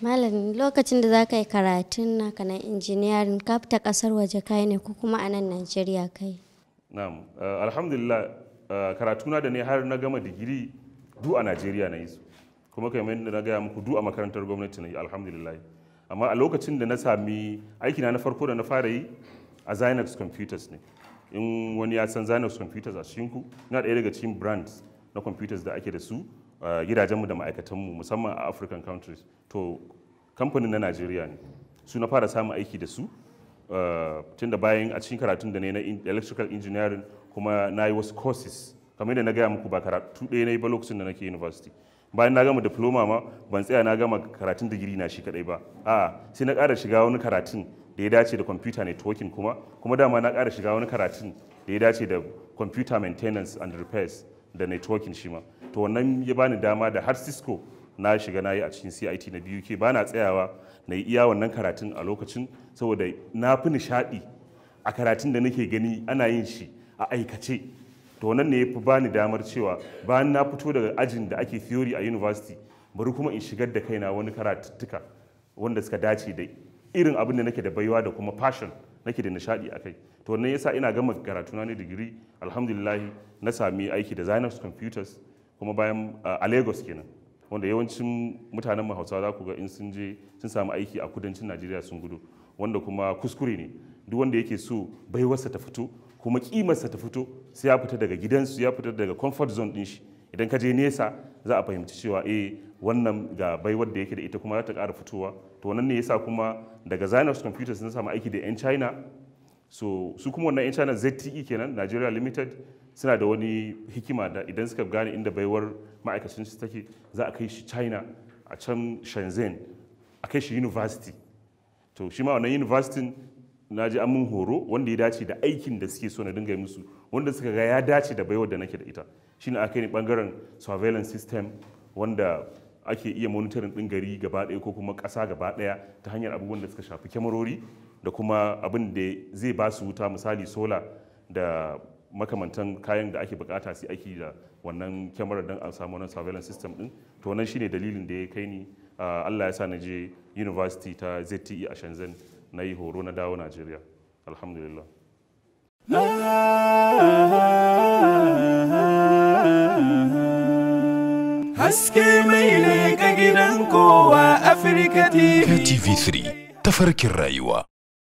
Malam, lokacin da za ka yi karatun naka na engineering ka fita kasar waje kai ne ko kuma a nan Najeriya kai? Na'am, alhamdulillah karatuna da ne har na gama digiri du a Najeriya na yi su. Kuma kamar yadda na gaya muku du a makarantar gwamnati na yi, alhamdulillah. Amma a lokacin da na sami aikina na farko da na fara yi a Zynex Computers ne. In wani ya san Zynex Computers a cikinku, yana ɗaya daga cikin brands na computers da ake da su gidajenmu da ma'aikatanmu musamman a African countries. To kamfanin na Najeriya ne. Su na fara samun aiki da su tun da bayan a cikin karatun da ne na electrical engineering kuma na yi wasu courses. Kamar yadda na gaya muku ba karatu ɗaya na yi ba lokacin da nake university. Bayan na gama diploma ma ban tsaya na gama karatun digiri na shi kadai ba. A'a, sai na ƙara shiga wani karatun da ya dace da computer networking kuma dama na ƙara shiga wani karatun da ya dace da computer maintenance and repairs da networking shi ma. To wannan ya bani dama da har Cisco na shiga na yi a cikin CIT na BUK, ba na tsayawa na yi iya wannan karatun a lokacin saboda na fi nishaɗi a karatun da nake gani ana yin shi a aikace. To wannan ne ya fi bani damar cewa bayan na fito daga ajin da ake theory a university bari kuma in shigar da kaina wani karatuttuka wanda suka dace da irin abin da nake da baiwa da kuma passion nake da nishaɗi a kai. To wannan yasa ina gama karatuna ne digiri, alhamdulillah na sami aiki da Zynex Computers kuma bayan a Lagos kenan, wanda yawancin mutanen mu Hausawa za ku ga in sun je sun samu aiki a kudancin Najeriya sun gudu, wanda kuma kuskure ne. Duk wanda yake so baiwarsa ta fito kuma kimarsa ta fito sai ya fita daga gidansu, ya fita daga comfort zone din shi. Idan ka je nesa za a fahimci cewa wannan ga baiwar da yake da ita kuma za ta ƙara fitowa. To wannan ne yasa kuma daga Zynex Computers sun samu aiki da 'yan China. So su kuma wannan 'yan China ZTE kenan, Nigeria Limited, suna da wani hikima da idan suka gane inda baiwar ma'aikacin su take za a kai shi China, a can Shenzhen, a kai shi university. To shi ma wannan university na ji an mun horo wanda ya dace da aikin da suke so na dinga musu, wanda suka ga ya dace da baiwar da nake da ita. Shine aka yi bangaren surveillance system wanda ake iya monitoring din gari gaba ɗaya ko kuma ƙasa gaba ɗaya ta hanyar abubuwan da suka shafi kyamarori da kuma abin da zai ba su wuta, misali sola da makamantan kayan da ake bukata su aiki da wannan kyamarar don a samu wannan surveillance system din. To wannan shine dalilin da ya kai ni Allah ya sa na je university ta ZTE a Shenzhen na yi horo na dawo Najeriya, alhamdulillah. Haske mai ne ga gidan kowa Afirka TV. TV3 tafarkin rayuwa.